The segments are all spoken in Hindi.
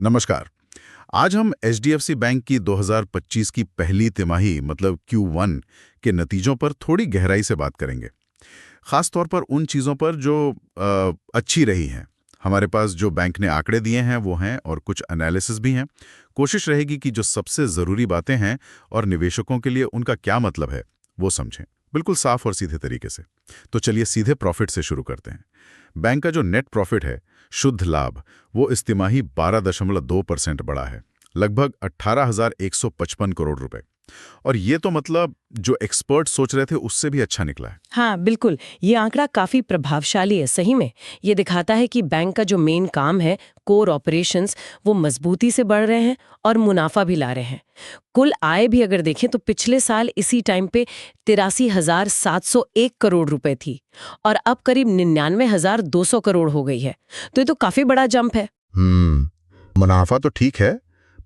नमस्कार। आज हम एचडीएफसी बैंक की 2025 की पहली तिमाही मतलब Q1 के नतीजों पर थोड़ी गहराई से बात करेंगे। खास तौर पर उन चीज़ों पर जो अच्छी रही हैं। हमारे पास जो बैंक ने आंकड़े दिए हैं वो हैं और कुछ एनालिसिस भी हैं। कोशिश रहेगी कि जो सबसे ज़रूरी बातें हैं और निवेशकों के लिए उनका क्या मतलब है वो समझें, बिल्कुल साफ और सीधे तरीके से। तो चलिए सीधे प्रॉफिट से शुरू करते हैं। बैंक का जो नेट प्रॉफिट है, शुद्ध लाभ, वो इस तिमाही 12.2% बढ़ा है, लगभग 18,155 करोड़ रुपए। और ये तो मतलब जो एक्सपर्ट सोच रहे थे उससे भी अच्छा निकला है। हाँ बिल्कुल, ये आंकड़ा काफी प्रभावशाली है सही में। ये दिखाता है कि बैंक का जो मेन काम है, कोर ऑपरेशंस, वो मजबूती से बढ़ रहे हैं और मुनाफा भी ला रहे हैं। कुल आय भी अगर देखें तो पिछले साल इसी टाइम पे 83,701 करोड़ रुपए थी और अब करीब 99,200 करोड़ हो गई है। तो ये तो काफी बड़ा जंप है। मुनाफा तो ठीक है,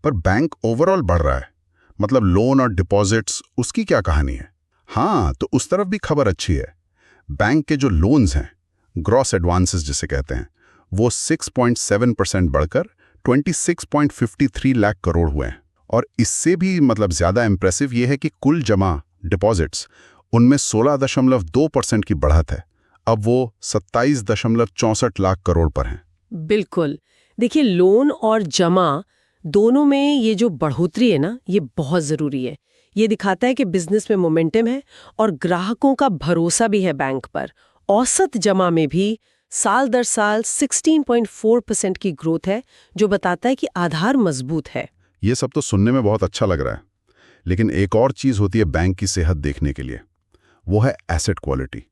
पर बैंक ओवरऑल बढ़ रहा है। मतलब लोन और डिपॉजिट्स, उसकी क्या कहानी है? हाँ, तो उस तरफ भी खबर अच्छी है। बैंक के जो लोन्स हैं, ग्रॉस एडवांसेस जिसे कहते हैं, वो 6.7% बढ़कर 26.53 लाख करोड़ हुए हैं। और इससे भी मतलब ज्यादा इंप्रेसिव ये है कि कुल जमा डिपॉजिट्स, उनमें 16.2% की बढ़त है। अब वो 27.64 लाख करोड़ पर हैं। बिल्कुल। देखिए, लोन और जमा दोनों में ये जो बढ़ोतरी है ना, ये बहुत जरूरी है। ये दिखाता है कि बिजनेस में मोमेंटम है और ग्राहकों का भरोसा भी है बैंक पर। औसत जमा में भी साल दर साल 16.4% की ग्रोथ है, जो बताता है कि आधार मजबूत है। ये सब तो सुनने में बहुत अच्छा लग रहा है, लेकिन एक और चीज होती है बैंक की सेहत देखने के लिए। वो है एसेट क्वालिटी।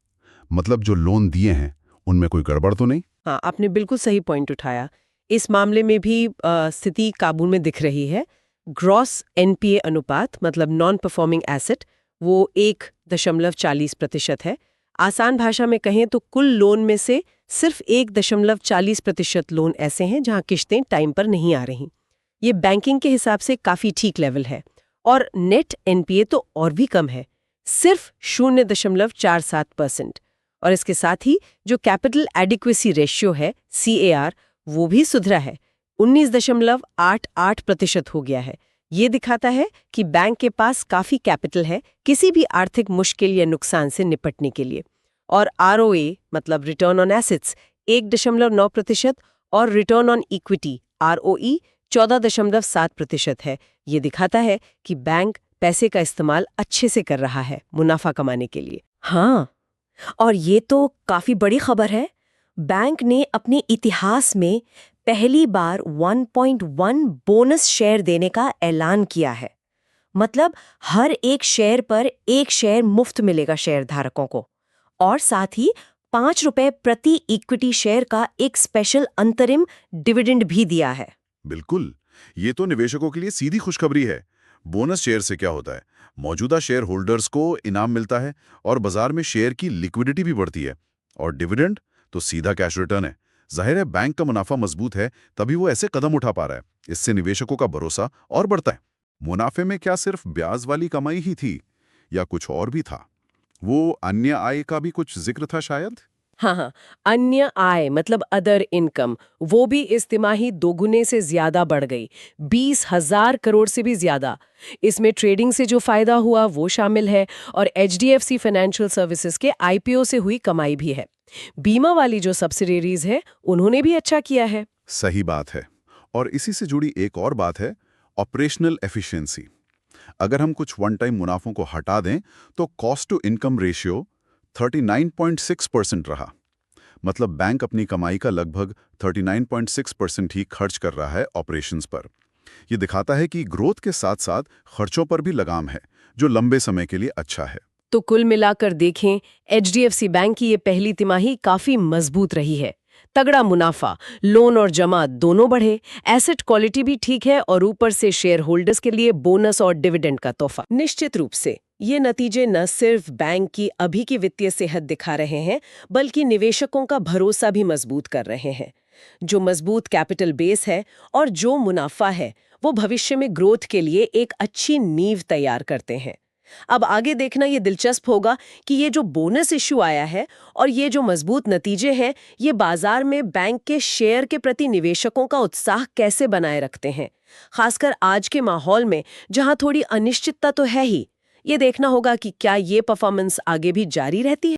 मतलब जो लोन दिए हैं उनमें कोई गड़बड़ तो नहीं? हाँ, आपने बिल्कुल सही पॉइंट उठाया। इस मामले में भी स्थिति काबू में दिख रही है। ग्रॉस एनपीए अनुपात मतलब नॉन परफॉर्मिंग एसेट वो 1.40% है। आसान भाषा में कहें तो कुल लोन में से सिर्फ 1.40% लोन ऐसे हैं जहां किश्तें टाइम पर नहीं आ रही। ये बैंकिंग के हिसाब से काफी ठीक लेवल है। और नेट एनपीए तो और भी कम है, सिर्फ 0.47%। और इसके साथ ही जो कैपिटल एडिक्वेसी रेशियो है CAR, वो भी सुधरा है, 19.88% हो गया है। ये दिखाता है कि बैंक के पास काफी कैपिटल है किसी भी आर्थिक मुश्किल या नुकसान से निपटने के लिए। और ROA मतलब रिटर्न ऑन एसेट्स 1.9% और रिटर्न ऑन इक्विटी ROE 14.7% है। ये दिखाता है कि बैंक पैसे का इस्तेमाल अच्छे से कर रहा है मुनाफा कमाने के लिए। हाँ, और ये तो काफी बड़ी खबर है। बैंक ने अपने इतिहास में पहली बार 1.1 बोनस शेयर देने का ऐलान किया है। मतलब हर एक शेयर पर एक शेयर मुफ्त मिलेगा शेयरधारकों को, और साथ ही ₹5 प्रति इक्विटी शेयर का एक स्पेशल अंतरिम डिविडेंड भी दिया है। बिल्कुल, ये तो निवेशकों के लिए सीधी खुशखबरी है। बोनस शेयर से क्या होता है? मौजूदा शेयर होल्डर्स को इनाम मिलता है और बाजार में शेयर की लिक्विडिटी भी बढ़ती है। और डिविडेंड तो सीधा कैश रिटर्न है। जाहिर है बैंक का मुनाफा मजबूत है, तभी वो ऐसे कदम उठा पा रहा है। इससे निवेशकों का भरोसा और बढ़ता है। मुनाफे में क्या सिर्फ ब्याज वाली कमाई ही थी या कुछ और भी था? वो अन्य आय का भी कुछ जिक्र था शायद? हाँ हाँ, अन्य आय मतलब अदर इनकम, वो भी इस तिमाही दोगुने से ज्यादा बढ़ गई, 20,000 करोड़ से भी ज्यादा। इसमें ट्रेडिंग से जो फायदा हुआ वो शामिल है और HDFC फाइनेंशियल सर्विसेज के IPO से हुई कमाई भी है। बीमा वाली जो सब्सिडियरीज है उन्होंने भी अच्छा किया है। सही बात है। और इसी से जुड़ी एक और बात है, ऑपरेशनल एफिशिएंसी। अगर हम कुछ वन टाइम मुनाफों को हटा दें तो कॉस्ट टू इनकम रेशियो 39.6% रहा। मतलब बैंक अपनी कमाई का लगभग 39.6% ही खर्च कर रहा है ऑपरेशंस पर। यह दिखाता है कि ग्रोथ के साथ साथ खर्चों पर भी लगाम है, जो लंबे समय के लिए अच्छा है। तो कुल मिलाकर देखें, HDFC बैंक की ये पहली तिमाही काफी मजबूत रही है। तगड़ा मुनाफा, लोन और जमा दोनों बढ़े, एसेट क्वालिटी भी ठीक है और ऊपर से शेयर होल्डर्स के लिए बोनस और डिविडेंड का तोहफा। निश्चित रूप से ये नतीजे न सिर्फ बैंक की अभी की वित्तीय सेहत दिखा रहे हैं, बल्कि निवेशकों का भरोसा भी मजबूत कर रहे हैं। जो मजबूत कैपिटल बेस है और जो मुनाफा है, वो भविष्य में ग्रोथ के लिए एक अच्छी नींव तैयार करते हैं। अब आगे देखना ये दिलचस्प होगा कि ये जो बोनस इश्यू आया है और ये जो मजबूत नतीजे हैं, ये बाजार में बैंक के शेयर के प्रति निवेशकों का उत्साह कैसे बनाए रखते हैं, खासकर आज के माहौल में जहां थोड़ी अनिश्चितता तो है ही। ये देखना होगा कि क्या ये परफॉर्मेंस आगे भी जारी रहती है।